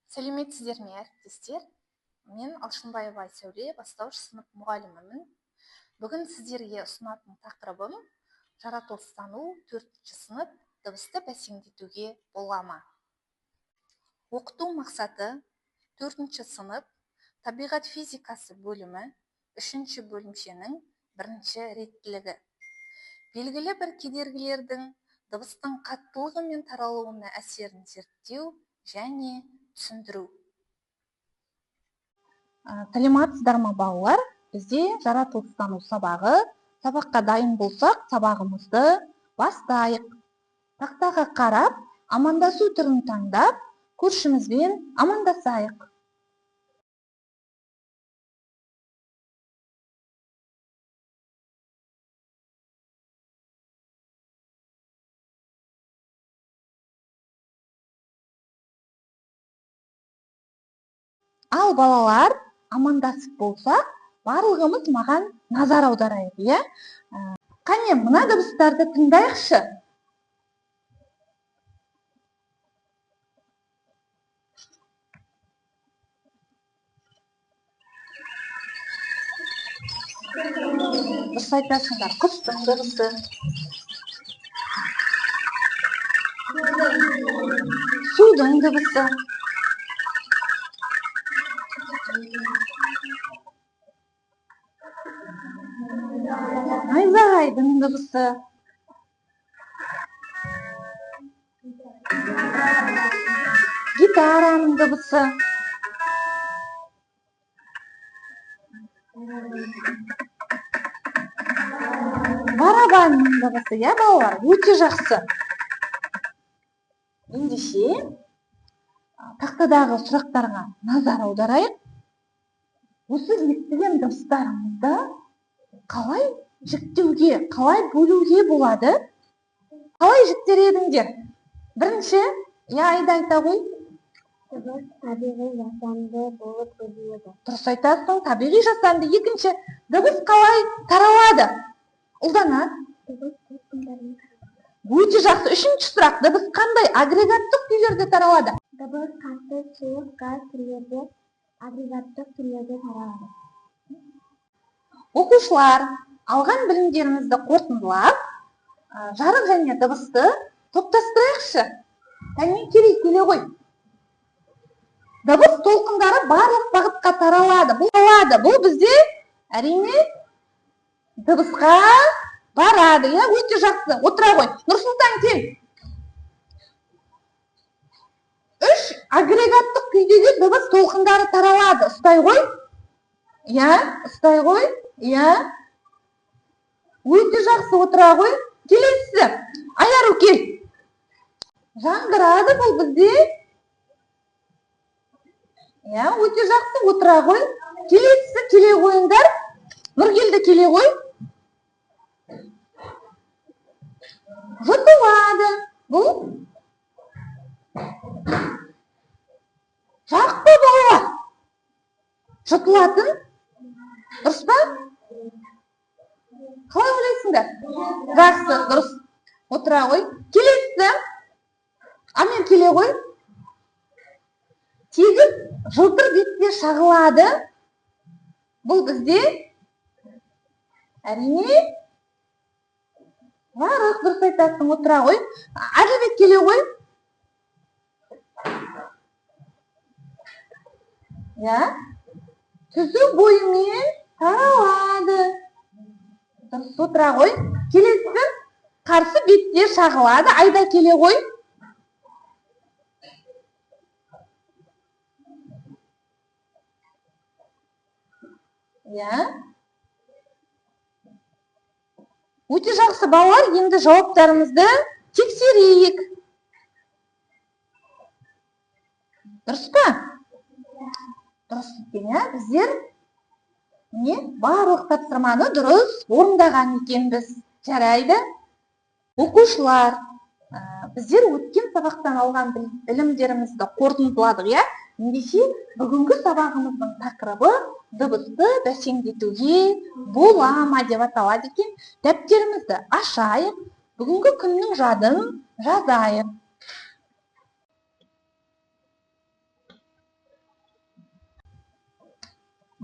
Сәлеметсіздер ме, әріптестер? Мен Алшынбаева Айсәуле, бастауыш сынып мұғалімімін. Бүгін сіздерге ұсынатын тақырыбым жаратылыстану 4-ші сынып дыбысты бәсеңдетуге бола ма? Оқыту мақсаты 4-ші сынып табиғат физикасы бөлімі 3-ші бөлімшенің 1-ші реттілігі. Белгілі бір кедергілердің дыбыстың қаттылығы мен таралуына әсерін зерттеу және түсіндіру. Сәлеметсіздер ме балалар? Бізде жаратылыстану сабағы. Сабаққа дайын болсақ, сабағымызды бастайық. Тақтаға қарап, амандасу түрін таңдап, көршімізбен амандасайық. Ал балалар, амандасып болсақ, барлығымыз маған назар аударайық, иә? Қане, мына дыбыстарды тыңдайықшы. Дұрыс айтасыңдар, құстың дыбысы. Судың дыбысы. Найзағайдың дыбысы. Гитараның дыбысы. Барабанның дыбысы, иә балалар, өте жақсы. Ендеше, тақтадағы сұрақтарға назар аударайық. Осы естіген дыбыстарымызды қалай жіктеуге, қалай бөлуге болады? Қалай жіктер едіңдер? Бірінші, айта ғой. Дыбыс табиғи жасанды болып бөлінеді. Дұрыс айтасың, табиғи жасанды. Екінші, дыбыс қалай таралады? Ұлданат. Дыбыс толқындармен таралады. Өте жақсы. Үшінші сұрақ, дыбыс қандай агрегаттық күйлерде таралады? Дыбыс қатты, сұйық, газ түрлерде, агрегаттық түрлерде таралады. Оқушылар, алған білімдерімізді қорытындылап, жарық және дыбысты топтастырайықшы. Тәмен келе ғой. Дыбыс толқындары барлық бағытқа таралады. Бұл бізде әрине дыбысқа барады. Өте жақсы. Отыра ғой. Нұрсұлтан, кел. 3 агрегаттық күйдегі дыбыс толқындары таралады. Ұстай ғой. Ұстай ғой. Өте жақсы. Отыра ғой. Келесі. Айару, кел. Жаңғырады бұл бізде. Өте жақсы. Отыра ғой. Келесі, келе қойыңдар. Нұргелді, келе ғой. Жұтылады. Бұл жарық па балалар? Жұтылатын? Дұрыс па? Қалай ойлайсыңдар? Жақсы, дұрыс. Отыра ғой. Келесі. Амен, келе ғой. Тегіс жылтыр бетте шағылады. Бұл бізде әрине жарық. Дұрыс айтасың. Отыра ғой. Әділбек, келе ғой. Түзу бойымен таралады. Дұрыс. Отыра ғой. Келесі қарсы бетте шағылады. Айда, келе ғой. Өте жақсы балалар, енді жауаптарымызды тексерейік. Дұрыс па? Дұрыс екен, біздер барлық тапсырманы дұрыс орындаған екенбіз. Жарайды. Оқушылар, біздер өткен сабақтан алған білімдерімізді қорытындыладық, ендеше бүгінгі сабағымыздың тақырыбы дыбысты бәсеңдетуге бола ма деп аталады екен. Дәптерімізді ашайық, бүгінгі күннің жадын жазайық.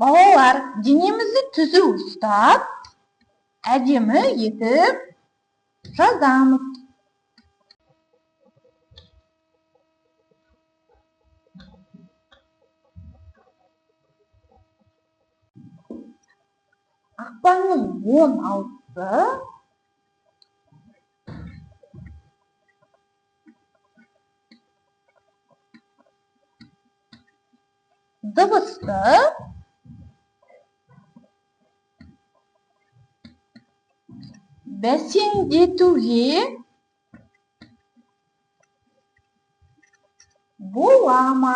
Балалар, денемізді түзу ұстап, әдемі етіп жазамыз. Ақпанның 16-сы дыбысты бәсеңдетуге бола ма?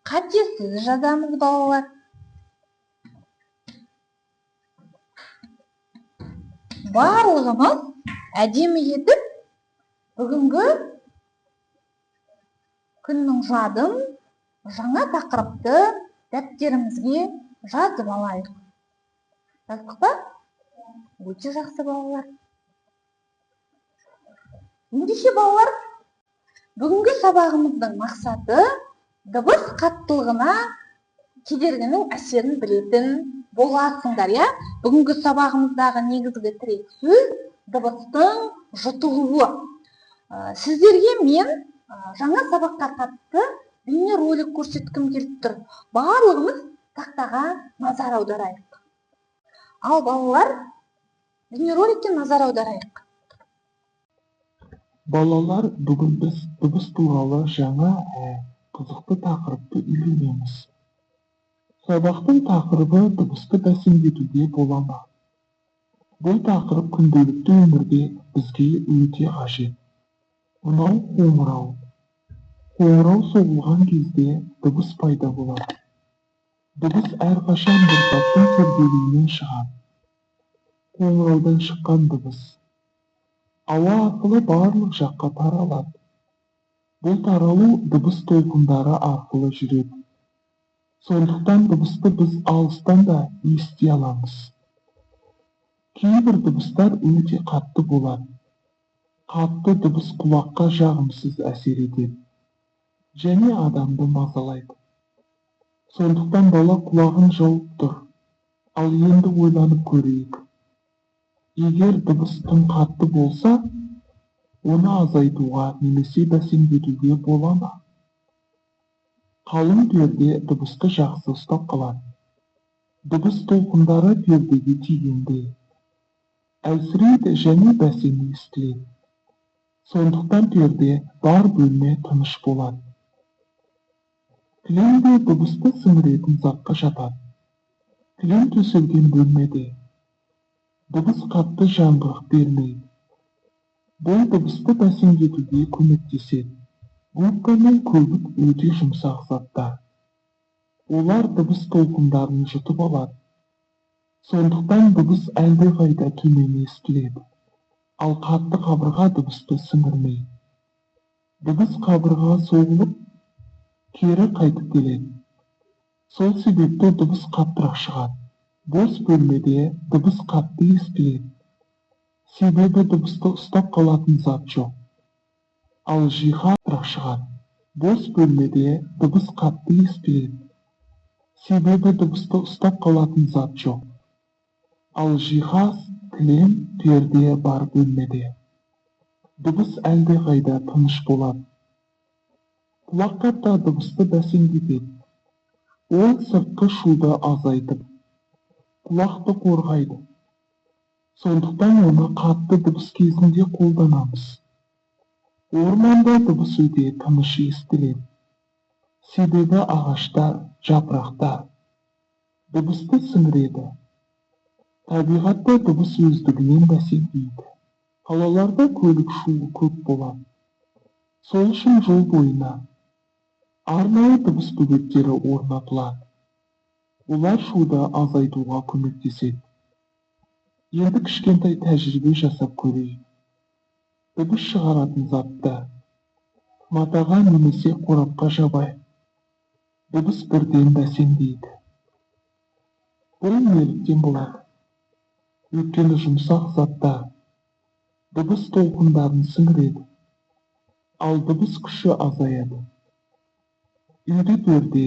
Қатесіз жазамыз, балалар. Барлығымыз әдемі етіп, бүгінгі күннің жадын жаңа тақырыпты дәптерімізге жазып алайық. Жаздық па? Өте жақсы, балалар. Ендеше, балалар, бүгінгі сабағымыздың мақсаты дыбыс қаттылығына кедергінің әсерін білетін боласыңдар, я? Бүгінгі сабағымыздағы негізгі тірек сөз дыбыстың жұтылуы. Сіздерге мен жаңа сабаққа қатысты бейне ролик көрсеткім келіп тұр. Барлығымыз тақтаға назар аударайық. Ал балалар, бейне роликке назар аударайық. Балалар, бүгін біз дыбыс туралы жаңа қызықты тақырыпты үйренеміз. Сабақтың тақырыбы дыбысты бәсеңдетуге бола ма? Бұл тақырып күнделікті өмірде бізге өте қажет. Мынау қоңырау. Қоңырау соғылған кезде дыбыс пайда болады. Дыбыс әрқашан бір заттың тербелуінен шығады. Қоңыраудан шыққан дыбыс ауа арқылы барлық жаққа таралады. Бұл таралу дыбыс толқындары арқылы жүреді. Сондықтан дыбысты біз алыстан да ести аламыз. Кейбір дыбыстар өте қатты болады. Қатты дыбыс құлаққа жағымсыз әсер етеді және адамды мазалайды. Сондықтан бала құлағын жауып тұр. Ал енді ойланып көрейік. Егер дыбыс тым қатты болса, оны азайтуға немесе бәсеңдетуге бола ма? Қалың перде дыбысты жақсы ұстап қалады. Дыбыс толқындары пердеге тигенде әлсірейді және бәсеңі естіледі. Сондықтан перде бар бөлме тыныш болады. Кілем де дыбысты сіңіретін затқа жатады. Кілем төселген бөлмеде дыбыс қатты жаңғырық бермейді. Бұл дыбысты бәсеңдетуге көмектеседі. Губка мен көбік өте жұмсақ заттар. Олар дыбыс толқындарын жұтып алады. Сондықтан дыбыс әлдеқайда төмен естіледі. Ал қатты қабырға дыбысты сіңірмейді. Дыбыс қабырғаға соғылып, кері қайтып келеді. Сол себепті дыбыс қаттырақ шығады. Бос бөлмеде дыбыс қатты естіледі. Себебі дыбысты ұстап қалатын зат жоқ. Ал жиһаз қаттырақ шығады. Бос бөлмеде дыбыс қатты естіледі. Себебі дыбысты ұстап қалатын зат жоқ. Ал жиһаз, кілем, перде бар бөлмеде дыбыс әлдеқайда тыныш болады. Құлаққап та дыбысты бәсеңдетеді. Ол сыртқы шуды азайтып, құлақты қорғайды. Сондықтан оны қатты дыбыс кезінде қолданамыз. Орманда дыбыс өте тыныш естіледі. Себебі ағаштар, жапырақтар дыбысты сіңіреді. Табиғатта дыбыс өздігінен бәсеңдейді. Қалаларда көлік шуы көп болады. Сол үшін жол бойына арнайы дыбыс бөгеттері орнатылады. Олар шуды азайтуға көмектеседі. Енді кішкентай тәжірибе жасап көрейік. Дыбыс шығаратын затты матаға немесе қорапқа жабайық. Дыбыс бірден бәсеңдейді. Бұл неліктен болады? Өйткені жұмсақ заттар дыбыс толқындарын сіңіреді, ал дыбыс күші азаяды. Үйде перде,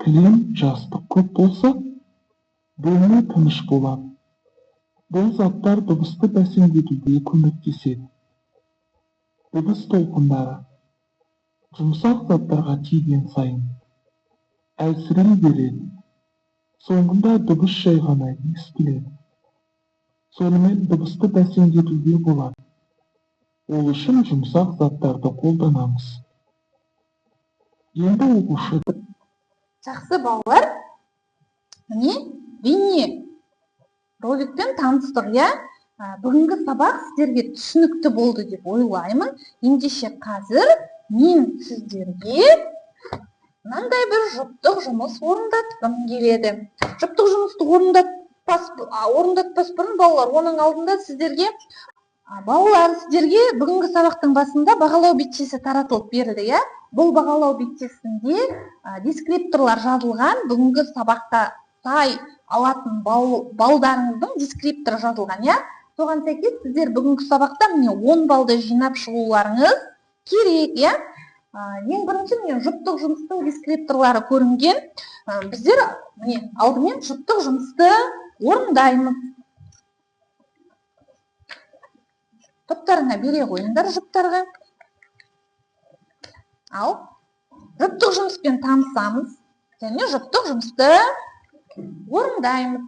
кілем, жастық көп болса, бөлме тыныш болады. Бұл заттар дыбысты бәсеңдетуге көмектеседі. Дыбыс толқындары жұмсақ заттарға тиген сайын әлсірей береді. Соңында дыбыс жай ғана естіледі. Сонымен дыбысты бәсеңдетуге болады. Ол үшін жұмсақ заттарды қолданамыз. Енді оқушы. Жақсы балалар, міне бейне роликпен таныстық, иә? Бүгінгі сабақ сіздерге түсінікті болды деп ойлаймын. Ендеше қазір мен сіздерге мынандай бір жұптық жұмыс орындатқым келеді. Жұптық жұмысты орындатпас бұрын балалар, оның алдында сіздерге бүгінгі сабақтың басында бағалау бетшесі таратылып берілді, иә? Бұл бағалау бетшесінде дескрипторлар жазылған, бүгінгі сабақта сай алатын балдарыңыздың дескрипторы жазылған, иә? Соған сәйкес сіздер бүгінгі сабақта міне 10 балды жинап шығуларыңыз керек, иә? Ең бірінші міне жұптық жұмыстың дескрипторлары көрінген. Біздер міне алдымен жұптық жұмысты орындаймыз. Топтарына бере қойыңдар жұптарға. Ал жұптық жұмыспен танысамыз және жұптық жұмысты орындаймыз.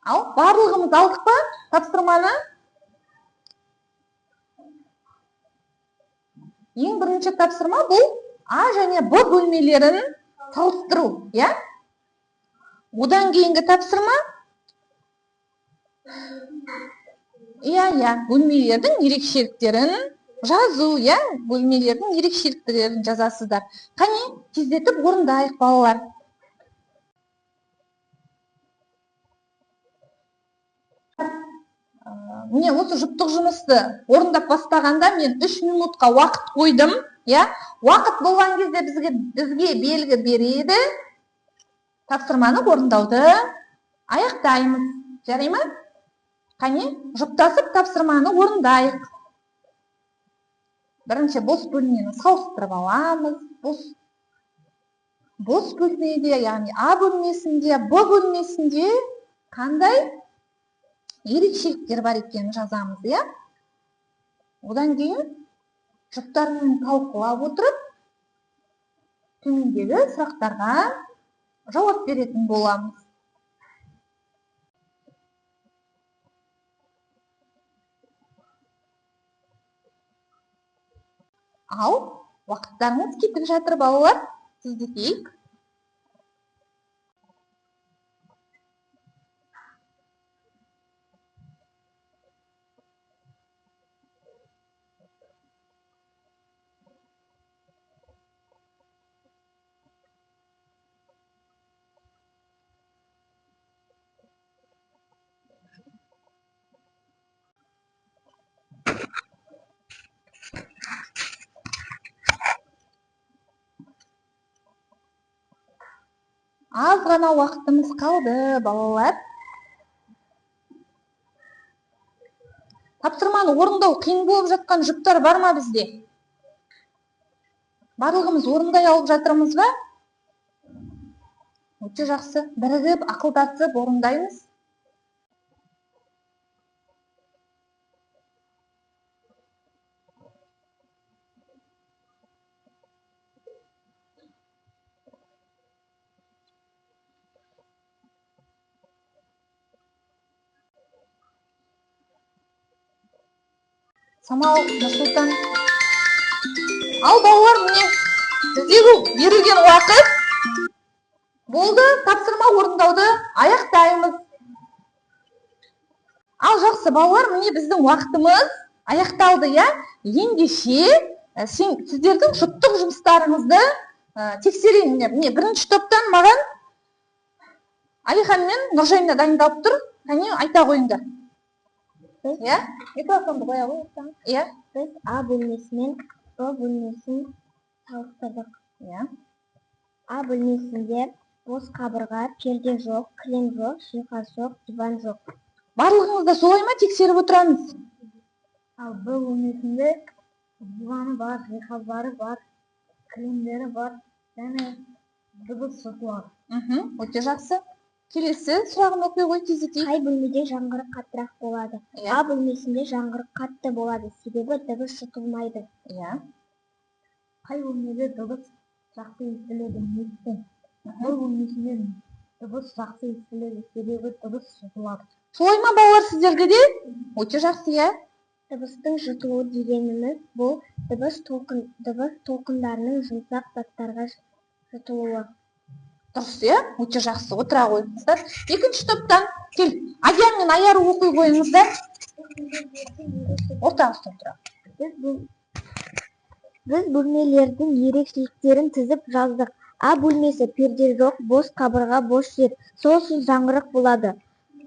Ал барлығымыз алдық па тапсырманы? Ең бірінші тапсырма бұл А және Б бөлмелерін салыстыру, иә? Одан кейінгі тапсырма бөлмелердің ерекшеліктерін жазу, иә? Бөлмелердің ерекшеліктерін жазасыздар. Қане, тездетіп орындайық балалар. Міне осы жұптық жұмысты орындап бастағанда мен 3 минутқа уақыт қойдым, иә? Уақыт болған кезде бізге белгі береді. Тапсырманы орындауды аяқтаймыз. Жарай ма? Қане, жұптасып тапсырманы орындайық. Бірінші бос бөлмені салыстырып аламыз. Бос бөлмеде, яғни А бөлмесінде, Б бөлмесінде қандай ерекшеліктер бар екенін жазамыз, иә? Одан кейін жұптармен талқылап отырып, төмендегі сұрақтарға жауап беретін боламыз. Ал уақыттарыңыз кетіп жатыр балалар, тездетейік. Аз ғана уақытымыз қалды, балалар. Тапсырманы орындау қиын болып жатқан жұптар бар ма бізде? Барлығымыз орындай алып жатырмыз ба? Өте жақсы. Бірігіп, ақылдасып орындаймыз. Самал, Нұрсұлтан. Ал балалар, міне, сіздегі берілген уақыт болды. Тапсырма орындауды аяқтаймыз. Ал жақсы балалар, міне біздің уақытымыз аяқталды, иә? Ендеше сіздердің жұптық жұмыстарыңызды тексерейін. Міне бірінші топтан маған Алихан мен Нұржайна дайындалып тұр. Қане, айта қойыңдар. Иә? Микрофонды қоя қойсаң. Иә? Біз А бөлмесі мен Б бөлмесін салыстырдық. Иә? А бөлмесінде бос қабырға, перде жоқ, кілем жоқ, жиһаз жоқ, диван жоқ. Барлығыңызда солай ма? Тексеріп отырамыз. Ал Б бөлмесінде диваны бар, жиһаздары бар, кілемдері бар, және дыбыс жұтылады. Өте жақсы. Келесі сұрағын оқи ғой тездетейік. Қай бөлмеде жаңғырық қаттырақ болады? А бөлмесінде жаңғырық қатты болады, себебі дыбыс жұтылмайды. Қай бөлмеде дыбыс жақсы естіледі, неліктен? Бұл бөлмесінде дыбыс жақсы естіледі, себебі дыбыс жұтылады. Солай ма балалар сіздерге де? Өте жақсы, Дыбыстың жұтылуы дегеніміз бұл дыбыс толқындарының жұмсақ заттарға жұтылуы. Дұрыс, өте жақсы. Отыра қойыңыздар. Екінші топтан кел. Аян мен Аяру оқи қойыңыздар. Ортаңызда отыра. Біз бөлмелердің ерекшеліктерін тізіп жаздық. А бөлмесі перде жоқ, бос қабырға, бос жер. Сол үшін жаңғырық болады.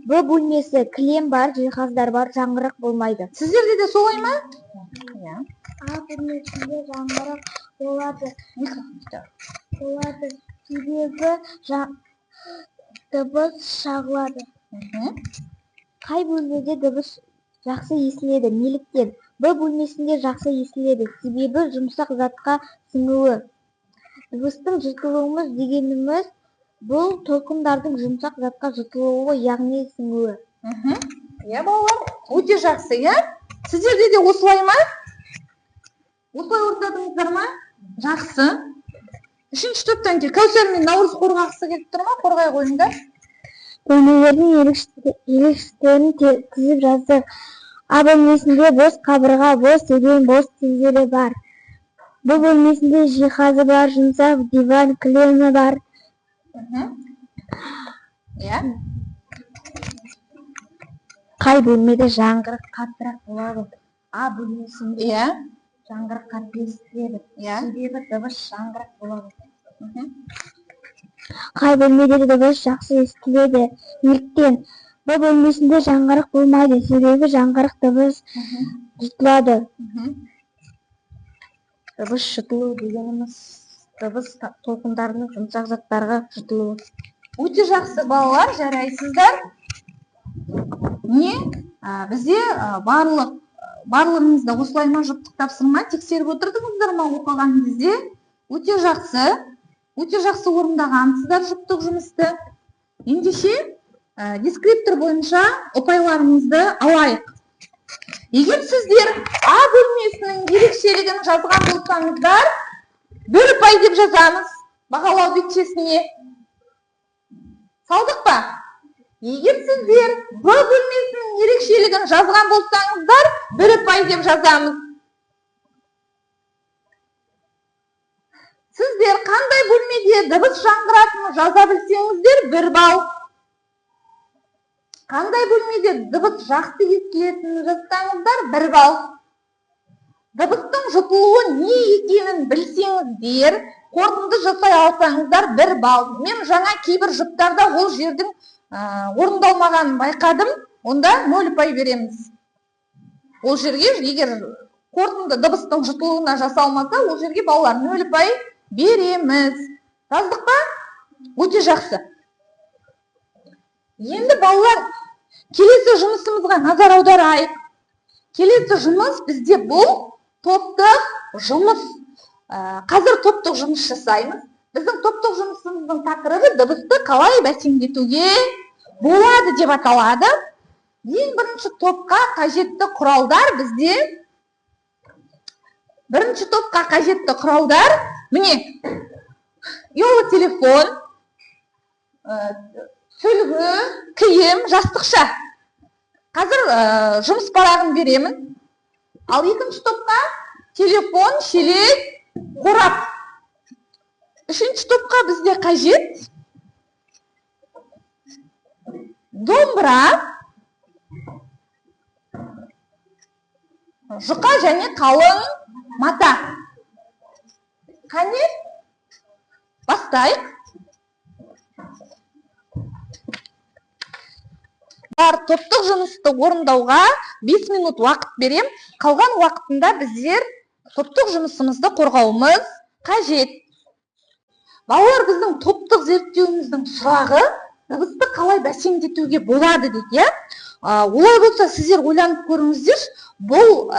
Б бөлмесі кілем бар, жиһаздар бар, жаңғырық болмайды. Сіздерде де солай ма? А бөлмесінде жаңғырық болады. Себебі дыбыс шағылады. Қай бөлмеде дыбыс жақсы естіледі, неліктен? Б бөлмесінде жақсы естіледі, себебі жұмсақ затқа сіңуі. Дыбыстың жұтылуымыз дегеніміз бұл толқындардың жұмсақ затқа жұтылуы, яғни сіңуі. Балалар, өте жақсы, Сіздерде де осылай ма? Осылай ортадыңыздар ма? Жақсы. Үшінші топтан кел. Кәусар мен Наурыз қорғағысы келіп тұр ма? Қорғай қойыңдар. Бөлмелердің ерекшеліктерін тізіп жаздық. А бөлмесінде бос қабырға, бос еден, бос терезелі бар. Б бөлмесінде жиһазы бар, жұмсақ диван, кілемі бар. Қай бөлмеде жаңғырық қаттырақ болады? А бөлмесінде жаңғырық қатты естіледі, себебі дыбыс жаңғырық болады. Қай бөлмеде дыбыс жақсы естіледі, неліктен? Б бөлмесінде жаңғырық болмайды, себебі жаңғырық дыбыс жұтылады. Дыбыс жұтылу дегеніміз дыбыс толқындарының жұмсақ заттарға жұтылуы. Өте жақсы балалар, жарайсыздар. Не? Бізде барлығыңызда осылай ма, жұптық тапсырма тексеріп отырдыңыздар ма оқыған кезде? Өте жақсы. Өте жақсы орындағансыздар жұптық жұмысты. Ендеше дескриптор бойынша ұпайларымызды алайық. Егер сіздер А бөлмесінің ерекшелігін жазған болсаңыздар, 1 ұпай деп жазамыз бағалау бетшесіне. Салдық па? Егер сіздер Б бөлмесінің ерекшелігін жазған болсаңыздар, 1 ұпай деп жазамыз. Сіздер қандай бөлмеде дыбыс жаңғыратынын жаза білсеңіздер, 1 балл. Қандай бөлмеде дыбыс жақсы естілетінін жазсаңыздар, 1 балл. Дыбыстың жұтылуы не екенін білсеңіздер, қорытынды жасай алсаңыздар, 1 балл. Мен жаңа кейбір жұптарда ол жердің орындалмағанын байқадым, онда 0 ұпай береміз. Ол жерге, егер қорытынды дыбыстың жұтылуына жасалмаса, ол жерге балалар 0 ұпай береміз. Жаздық па? Өте жақсы. Енді балалар, келесі жұмысымызға назар аударайық. Келесі жұмыс бізде бұл топтық жұмыс. Қазір топтық жұмыс жасаймыз. Біздің топтық жұмысымыздың тақырыбы дыбысты қалай бәсеңдетуге болады деп аталады. Ең бірінші топқа қажетті құралдар бізде. Бірінші топқа қажетті құралдар, міне, ұялы телефон, сүлгі, киім, жастықша. Қазір жұмыс парағын беремін. Ал екінші топқа телефон, шелек, қорап. Үшінші топқа бізде қажет домбыра, жұқа және қалың мата. Қане? Бастайық. Топтық жұмысты орындауға 5 минут уақыт берем. Қалған уақытында біздер топтық жұмысымызды қорғауымыз қажет. Балалар, біздің топтық зерттеуіміздің сұрағы дыбысты қалай бәсеңдетуге болады дейді. Олай болса, сіздер ойланып көріңіздерші, бұл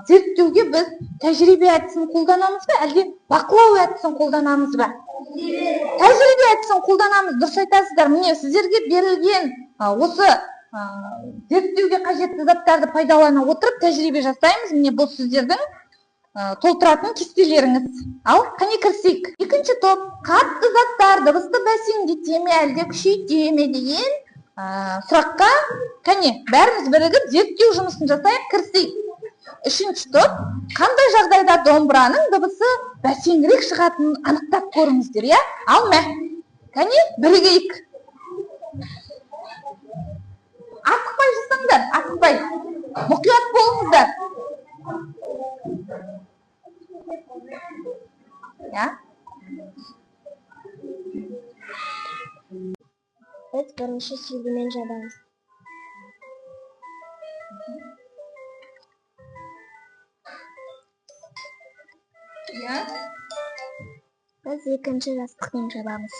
зерттеуге біз тәжірибе әдісін қолданамыз ба, әлде бақылау әдісін қолданамыз ба? Тәжірибе әдісін қолданамыз, дұрыс айтасыздар. Міне, сіздерге берілген осы зерттеуге қажетті заттарды пайдалана отырып тәжірибе жасаймыз. Міне, бұл сіздердің толтыратын кестелеріңіз. Ал, қане кірсек. Екінші топ, қатты заттар дыбысты бәсеңдете ме, әлде күшейте ме деген сұраққа, қане, бәріміз бірігіп зерттеу жұмысын жасайық, кірсек. Үшінші топ, қандай жағдайда домбыраның дыбысы бәсеңірек шығатынын анықтап көріңіздер, я? Ал, мә, қане, бірігейік. Асықпай жасаңдар, асықпай. Мұқият болыңыздар. Ya. Biz birinchi silgimen jabamiz. Ya. Biz ikkinchi yastıqmen jabamiz.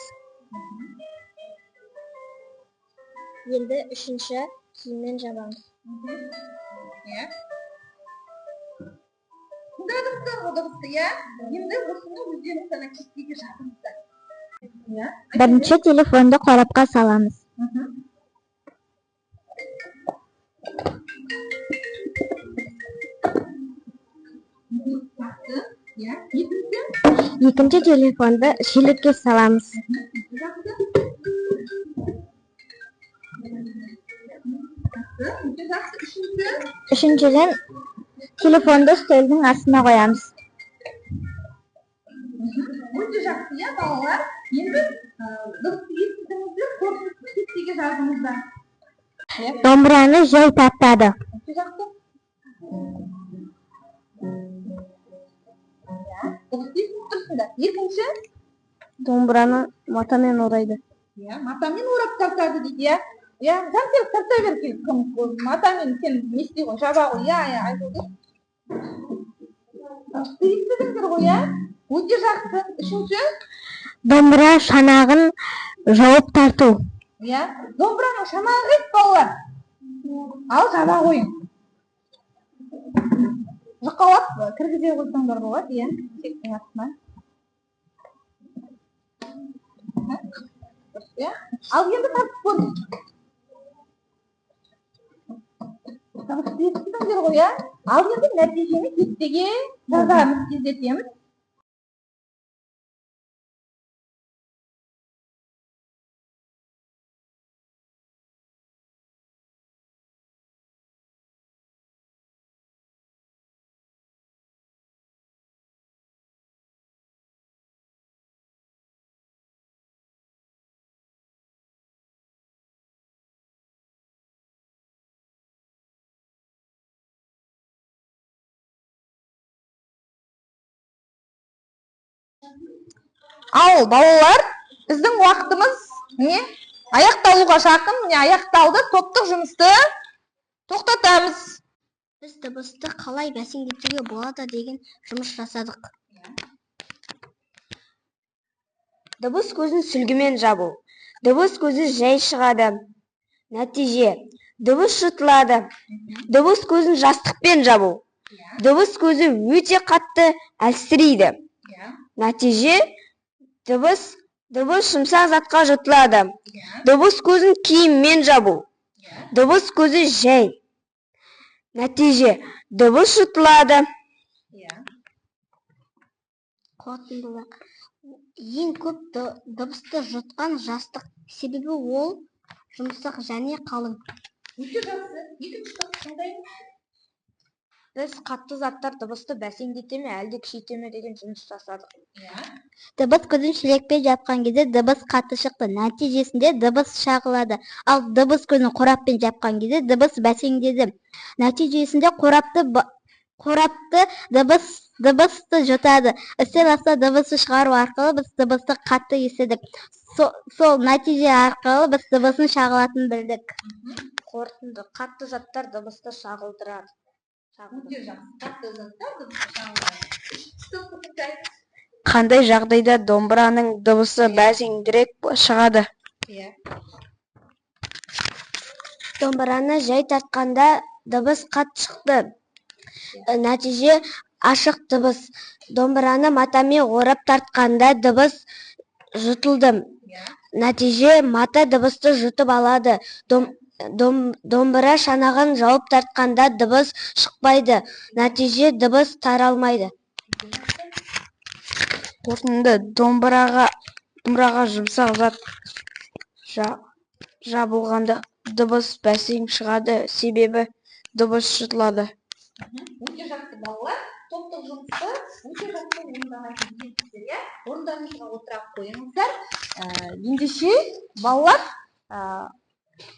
Endi uchinchi silgimen jabamiz. Ya. Dağıttı ya. Şimdi busunu üzerine sana kestiği şartımızda. Ya. Birinchi telefonni qorabqa solamiz. Ya. Yedinci. Ikkinchi telefonni shilibga solamiz. Uchinchidan telefonni stolning ostiga qo'yamiz. O'ta yaxshi ya bolalar. Endi do'stligimizni ko'rsatib kestiga jardimizda. Dombrani joy toptadi. O'ta yaxshi. Do'stlik tursinda. Ikkinchi Dombrani matamen o'raydi. ya, matamen o'rab tortadi deydi ya. Ya, sen tortaver kim matamen sen ne isteysan jaba qo'y ya, aytadi. Do'stlikdir qo'y ya. O'ta yaxshi. Uchinchi Dombra shanag'in javob tortuv. ya, dombrani shamag'i bolalar. Al jaba qo'ying. Ziqovat kirgizib qo'ysanglar bo'ladi ya. Chekning ostidan. Ya, al endi tortib ko'ring. Do'stlikdir qo'y ya. Al endi natijani kestiga yozamiz, tezlatamiz. Ал балалар, біздің уақытымыз не? Аяқталуға жақын, міне аяқталды. Топтық жұмысты тоқтатамыз. Biz dыбысты қалай бәсеңдетуге болады деген жұмыс жасадық. Дыбыс көзін сүлгімен жабу. Дыбыс көзі жай шығады. Нәтиже: дыбыс жұтылады. Дыбыс көзін жастықпен жабу. Дыбыс көзі өте қатты әлсірейді. Нәтиже: дыбыс жұмсақ затқа жұтылады. Дыбыс көзін киіммен жабу. Дыбыс көзі жай. Нәтиже: дыбыс жұтылады. Қорытындылық: ең көп дыбысты жұтқан жастық, себебі ол жұмсақ және қалың. Өте жақсы. Екінші топ қандай? Біз қатты заттар дыбысты бәсеңдете ме, әлде күшейте ме деген жұмыс жасадық. Дыбыс көзін шелекпен жапқан кезде дыбыс қатты шықты. Нәтижесінде дыбыс шағылады. Ал дыбыс көзін қораппен жапқан кезде дыбыс бәсеңдеді. Нәтижесінде қорапты дыбысты жұтады. Үстел астында дыбысты шығару арқылы біз дыбысты қатты естідік. Сол нәтиже арқылы біз дыбысын шағылатынын білдік. Қорытынды: қатты заттар дыбысты шағылдырады. Өте жақсы. Қатты заттар дыбысты шағылдырады. Қандай жағдайда домбыраның дыбысы бәсеңдірек шығады? Домбыраны жай тартқанда дыбыс қат шықты. Нәтиже ашық дыбыс. Домбыраны матамен орап тартқанда дыбыс жұтылды. Нәтиже мата дыбысты жұтып алады. Домбыра шанағын жауып тартқанда дыбыс шықпайды. Нәтиже дыбыс таралмайды. Қорытынды: домбыраға жұмсақ зат жабылғанда дыбыс бәсең шығады, себебі дыбыс жұтылады. Өте жақсы балалар, топтық жұмысты өте жақсы орындаған екенсіздер, иә? Орындарыңызға отыра қойыңыздар. Ендеше балалар,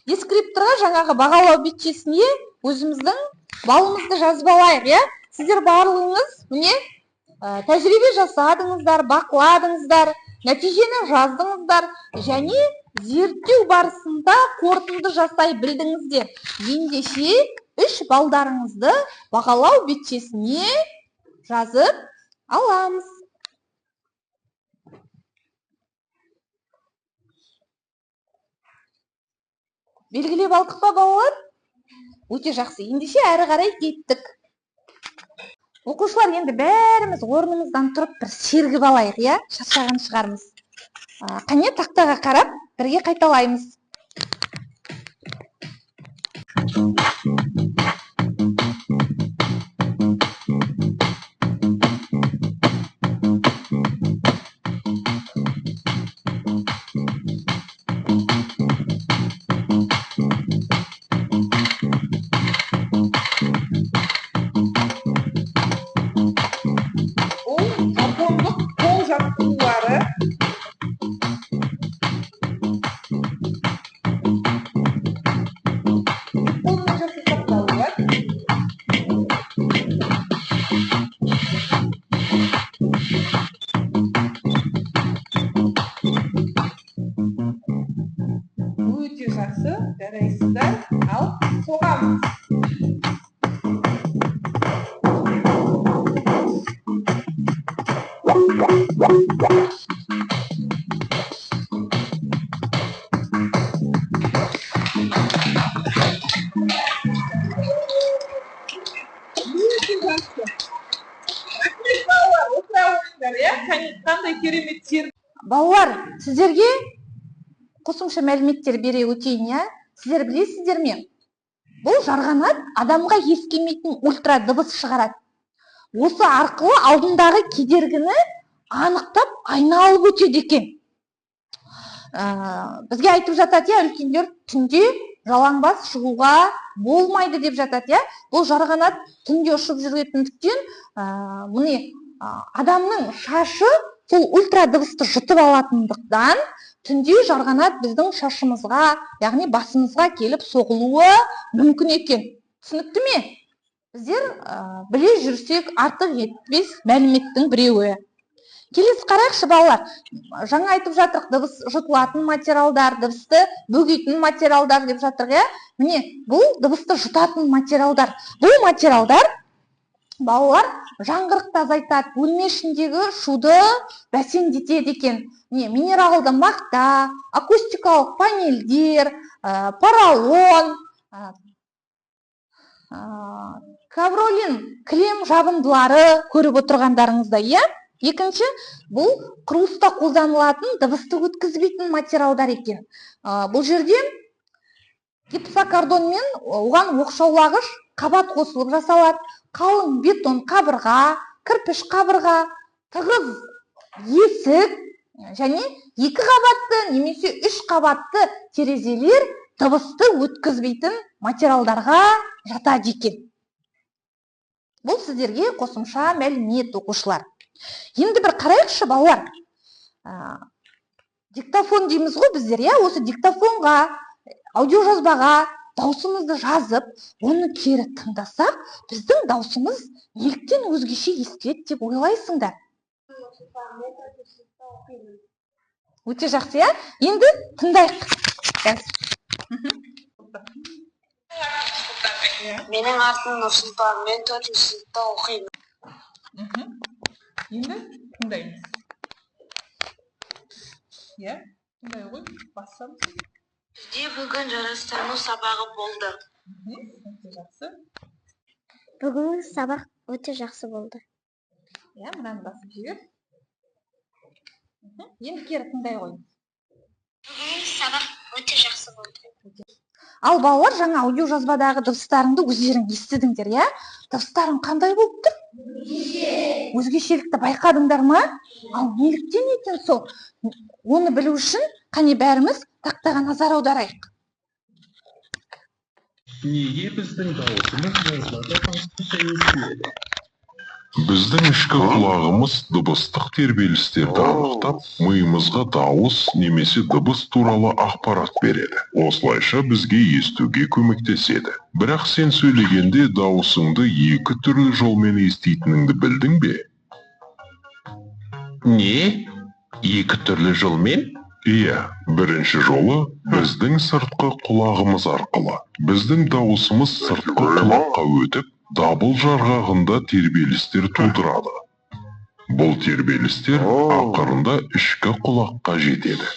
дескрипторға жаңағы бағалау бетшесіне өзіміздің балымызды жазып алайық, иә? Сіздер барлығыңыз міне тәжірибе жасадыңыздар, бақыладыңыздар, нәтижені жаздыңыздар және зерттеу барысында қорытынды жасай білдіңіздер. Ендеше 3 балдарыңызды бағалау бетшесіне жазып аламыз. Белгілеп алдық па балалар? Өте жақсы. Ендеше әрі қарай кеттік. Оқушылар, енді бәріміз орнымыздан тұрып бір сергіп алайық, иә? Шаршаған шығармыз. Қане тақтаға қарап бірге қайталаймыз. Өте жақсы, жарайсыздар. Ал соғамыз. Балалар, сіздерге қосымша мәліметтер бере өтейін, иә? Сіздер білесіздер ме? Бұл жарғанат адамға ескермейтін ультра дыбыс шығарады. Осы арқылы алдындағы кедергіні анықтап айналып өтеді екен. Бізге айтып жатады, иә, үлкендер түнде жалаңбас шығуға болмайды деп жатады, иә? Бұл жарғанат түнде ұшып жүретіндіктен, міне адамның шашы сол ультра дыбысты жұтып алатындықтан түнде жарғанат біздің шашымызға, яғни басымызға келіп соғылуы мүмкін екен. Түсінікті ме? Біздер біле жүрсек артық етпес мәліметтің біреуі. Келесі қарайықшы балалар. Жаңа айтып жатырық, дыбыс жұтылатын материалдар, дыбысты бөгейтін материалдар деп жатырық, иә? Міне, бұл дыбысты жұтатын материалдар. Бұл материалдар балалар жаңғырықты азайтады, бөлме ішіндегі шуды бәсеңдетеді екен. Минералды мақта, акустикалық панельдер, поролон, ковролин кілем жабындылары көріп отырғандарыңызда, иә? Екінші, бұл құрылыста қолданылатын дыбысты өткізбейтін материалдар екен. Бұл жерде гипсокартон мен оған оқшаулағыш қабат қосылып жасалады. Қалың бетон қабырға, кірпіш қабырға, тығыз есік және 2 қабатты немесе 3 қабатты терезелер дыбысты өткізбейтін материалдарға жатады екен. Бұл сіздерге қосымша мәлімет, оқушылар. Енді бір қарайықшы балалар. Диктофон дейміз ғой біздер, иә? Осы диктофонға, аудиожазбаға даусымызды жазып, оны кері тыңдасақ, біздің даусымыз неліктен өзгеше естіледі деп ойлайсыңдар? Өте жақсы, иә? Енді тыңдайық. Менің атым Нұрсұлтан, мен 4-ші сыныпта оқимын. Енді тыңдаймыз. Иә, тыңдай ғой, бассамыз. Bizde бүгін жарыстырма сабағы болды. Жақсы. Бүгінгі сабақ өте жақсы болды. Иә, мынаны басып жібер. Енді кері тыңдай қойыңыз. Бүгінгі сабақ өте жақсы болды. Ал балалар, жаңа аудиожазбадағы дыбыстарыңды өздерің естідіңдер, иә? Дыбыстарың қандай болып тұр? Өзгешелікті байқадыңдар ма? Ал неліктен екен сол? Оны білу үшін қане бәріміз тақтаға назар аударайық. Неге біздің дауысымыз жазбада басқаша естіледі? Біздің ішкі құлағымыз дыбыстық тербелістерді анықтап, миымызға дауыс немесе дыбыс туралы ақпарат береді. Осылайша бізге естуге көмектеседі. Бірақ сен сөйлегенде дауысыңды екі түрлі жолмен еститініңді білдің бе? Не? Екі түрлі жолмен? Иә, бірінші жолы біздің сыртқы құлағымыз арқылы. Біздің дауысымыз сыртқы құлаққа өтіп, дабыл жарғағында тербелістер тудырады. Бұл тербелістер ақырында ішкі құлаққа жетеді.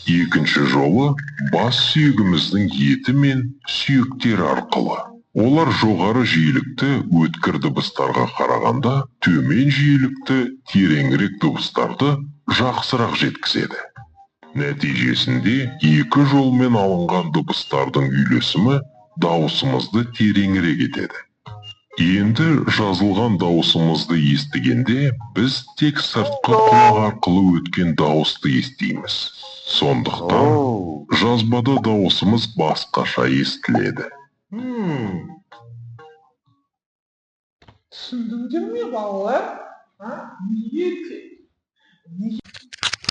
Екінші жолы бас сүйегіміздің еті мен сүйектер арқылы. Олар жоғары жиілікті өткір дыбыстарға қарағанда төмен жиілікті тереңірек дыбыстарды жақсырақ жеткізеді. Нәтижесінде екі жолмен алынған дыбыстардың үйлесімі дауысымызды тереңірек етеді. Енді жазылған дауысымызды естігенде біз тек сыртқы құлақ арқылы өткен дауысты естиміз. Сондықтан жазбада дауысымыз басқаша естіледі. Түсіндіңдер ме, балалар?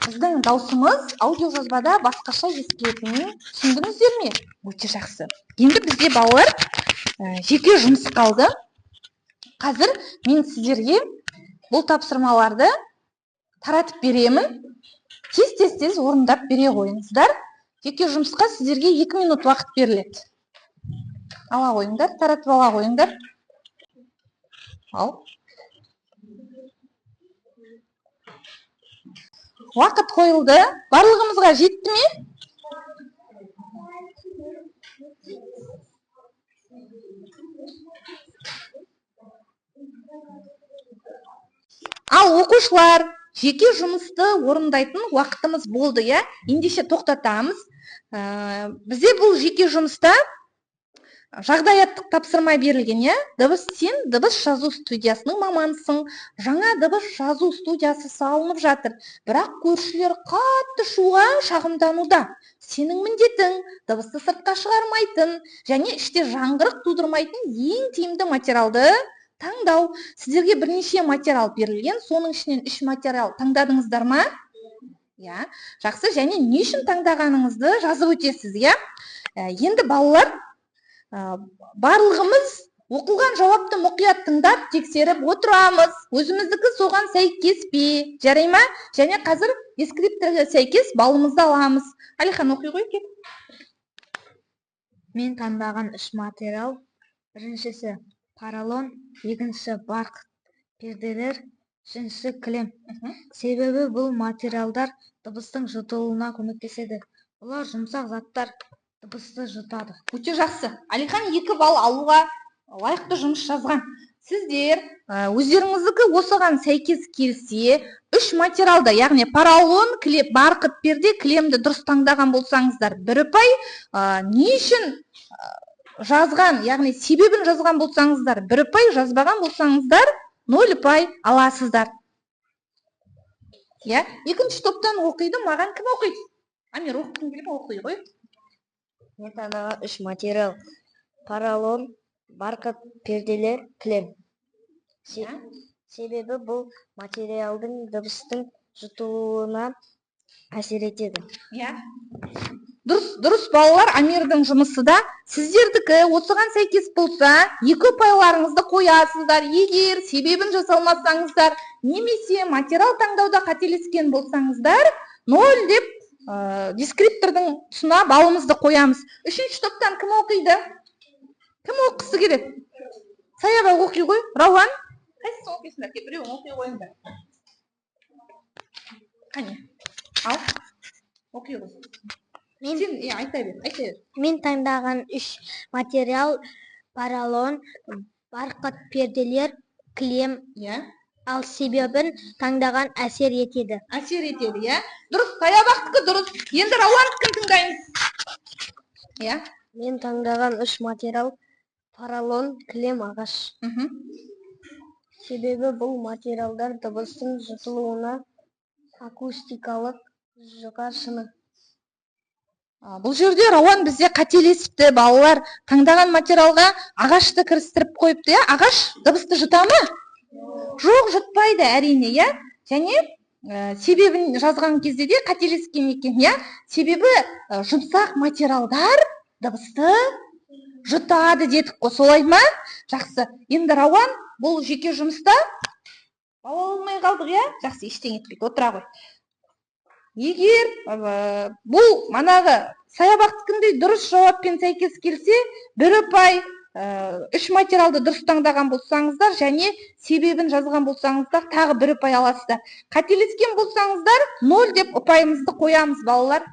Біздің даусымыз аудиожазбада басқаша естілетінін түсіндіңіздер ме? Өте жақсы. Енді бізде балалар жеке жұмыс қалды. Қазір мен сіздерге бұл тапсырмаларды таратып беремін. Тез орындап бере қойыңыздар. Жеке жұмысқа сіздерге 2 минут уақыт беріледі. Ала қойыңдар, таратып ала қойыңдар. Ал. Уақыт қойылды. Барлығымызға жетті ме? Ал оқушылар, жеке жұмысты орындайтын уақытымыз болды, я? Ендеше тоқтатамыз. Бізде бұл жеке жұмыста жағдаяттық тапсырма берілген, я? Сен дыбыс жазу студиясының мамансың. Жаңа дыбыс жазу студиясы салынып жатыр. Бірақ көршілер қатты шуға шағымдануда. Сенің міндетің дыбысты сыртқа шығармайтын және іште жаңғырық тудырмайтын ең тиімді материалды таңдау. Сіздерге бірнеше материал берілген, соның ішінен 3 материал таңдадыңыздар ма? Я, жақсы, және не үшін таңдағаныңызды жазып өтесіз, я? Енді балалар, барлығымыз оқылған жауапты мұқият тыңдап, тексеріп отырамыз. Өзіміздікі соған сәйкес пе? Жарай ма? Және қазір дескрипторға сәйкес балымызды аламыз. Алихан, оқи қой кет. Мен таңдаған 3 материал. Біріншісі поролон, екіншісі барқыт перделер, үшіншісі кілем. Себебі бұл материалдар дыбыстың жұтылуына көмектеседі. Олар жұмсақ заттар дыбысты жұтады. Өте жақсы. Алихан 2 балл алуға лайықты жұмыс жазған. Сіздер өздеріңіздікі осыған сәйкес келсе, 3 материалда, яғни поролон, барқыт перде, кілемді дұрыс таңдаған болсаңыздар 1 ұпай, не үшін жазған, яғни себебін жазған болсаңыздар 1 ұпай, жазбаған болсаңыздар 0 ұпай аласыздар. Екінші топтан оқиды, маған кім оқиды? Амир, оқитын келіп оқи ғой. Мен таңдаған 3 материал: поролон, барқыт перделер, кілем. Себебі бұл материалдың дыбыстың жұтылуына әсер етеді. Дұрыс балалар, Амирдің жұмысы да. Сіздердікі осыған сәйкес болса, 2 ұпайларыңызды қоясыздар. Егер себебін жасалмасаңыздар, немесе материал таңдауда қателескен болсаңыздар, 0 деп дескриптордың тұсына балымызды қоямыз. 3-ші топтан кім оқиды? Кім оқысы келеді? Саяба оқи ғой. Рауан? Қайсысын оқисыңдар? Біреуін оқи қойыңдар. Қане? Ал. Оқи ғой. Сен айта бер. Мен таңдаған 3 материал поролон, барқыт перделер, кілем. Иә. Ал себебін таңдаған әсер етеді. Әсер етеді, иә. Дұрыс, Саябақтікі дұрыс. Енді Рауандікін тыңдаймыз. Иә. Мен таңдаған 3 материал поролон, кілем, ағаш. Себебі бұл материалдар дыбыстың жұтылуына акустикалық жұқашыны. Бұл жерде Рауан бізде қателесіпті, балалар. Таңдаған материалға ағашты кірістіріп қойыпты, иә. Ағаш дыбысты жұта ма? Жоқ, жұтпайды әрине, иә. Және себебін жазған кезде де қателескен екен, иә. Себебі жұмсақ материалдар дыбысты жұтады дедік қой, солай ма? Жақсы. Енді Рауан бұл жеке жұмыста бала алмай қалдық, иә. Жақсы, ештеңе етпейді, отыра ғой. Егер бұл манағы Саябақтікіндей дұрыс жауаппен сәйкес келсе, 1 ұпай, 3 материалды дұрыс таңдаған болсаңыздар, және себебін жазған болсаңыздар, тағы 1 ұпай аласыздар. Қателескен болсаңыздар, 0 деп ұпайымызды қоямыз, балалар.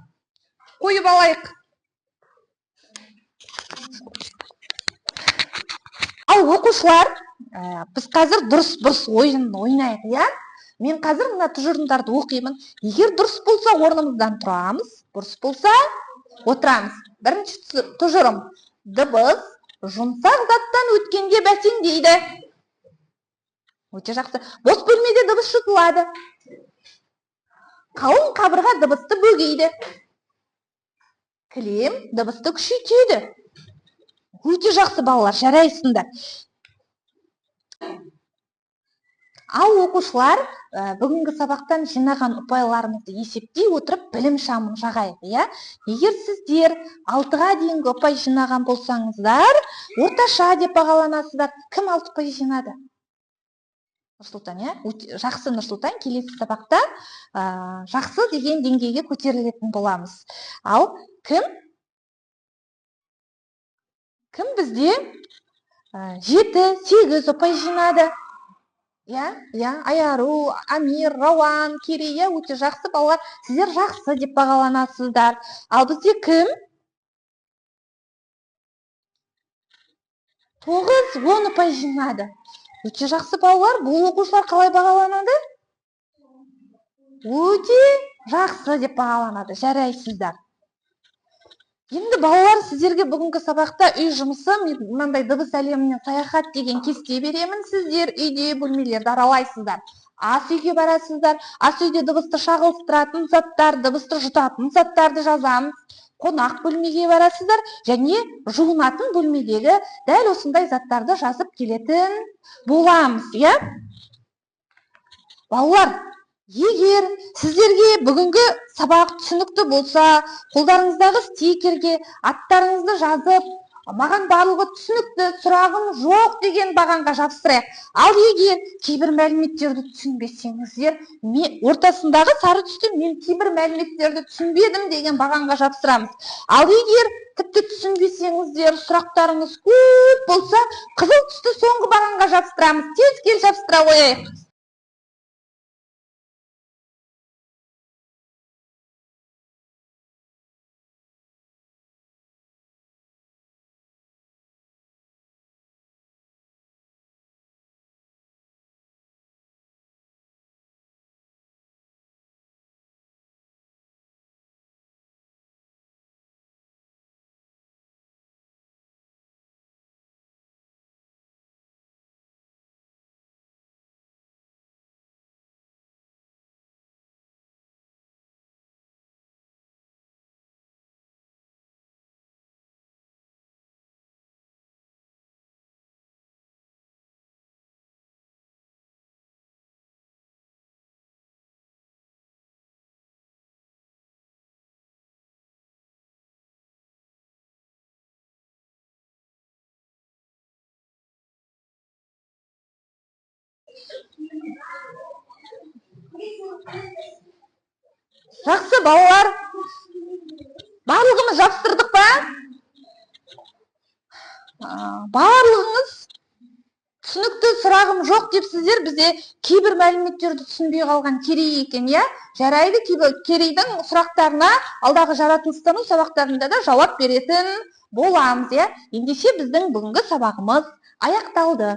Қойып алайық. Ал оқушылар, біз қазір дұрыс ойын ойнайық, иә? Мен қазір мына тұжырымдарды оқимын. Егер дұрыс болса, орнымыздан тұрамыз, бұрыс болса, отырамыз. Бірінші тұжырым. Дыбыс жұмсақ заттан өткенде бәсеңдейді. Өте жақсы. Бос бөлмеде дыбыс жұтылады. Қалың қабырға дыбысты бөгейді. Кілем дыбысты күшейтеді. Өте жақсы, балалар, жарайсыңдар. Ал оқушылар, бүгінгі сабақтан жинаған ұпайларымызды есептей отырып білім шамын жағайық, иә? Егер сіздер 6-ға дейінгі ұпай жинаған болсаңыздар, орташа деп бағаланасыздар. Кім 6 ұпай жинады? Нұрсұлтан, иә? Жақсы, Нұрсұлтан, келесі сабақта жақсы деген деңгейге көтерілетін боламыз. Ал кім? Кім бізде 7-8 ұпай жинады? Иә, Аяру, Амир, Рауан, Керея, өте жақсы балалар. Сіздер жақсы деп бағаланасыздар. Ал бізде кім? 9-10 ұпай жинады. Өте жақсы балалар. Бұл оқушылар қалай бағаланады? Өте жақсы деп бағаланады. Жарайсыздар. Енді балалар, сіздерге бүгінгі сабақта үй жұмысы, мынандай дыбыс әлемінен саяхат деген кесте беремін. Сіздер үйде бөлмелерді аралайсыздар. Ас үйге барасыздар. Ас үйде дыбысты шағылыстыратын заттар, дыбысты жұтатын заттарды жазамыз. Қонақ бөлмеге барасыздар және жуынатын бөлмедегі дәл осындай заттарды жазып келетін боламыз, иә? Балалар, егер сіздерге бүгінгі сабақ түсінікті болса, қолдарыңыздағы стикерге аттарыңызды жазып, маған барлығы түсінікті, сұрағым жоқ деген бағанға жабыстырайық. Ал егер кейбір мәліметтерді түсінбесеңіздер, ортасындағы сары түсті мен кейбір мәліметтерді түсінбедім деген бағанға жабыстырамыз. Ал егер тіпті түсінбесеңіздер, сұрақтарыңыз көп болса, қызыл түсті соңғы бағанға жабыстырамыз. Тез кел жабыстыра қояйық. Жақсы балалар, барлығымыз жабыстырдық па? Барлығыңыз түсінікті сұрағым жоқ депсіздер, бізде кейбір мәліметтерді түсінбей қалған Керей екен, иә? Жарайды, Керейдің сұрақтарына алдағы жаратылыстану сабақтарында да жауап беретін боламыз, иә? Ендеше біздің бүгінгі сабағымыз аяқталды.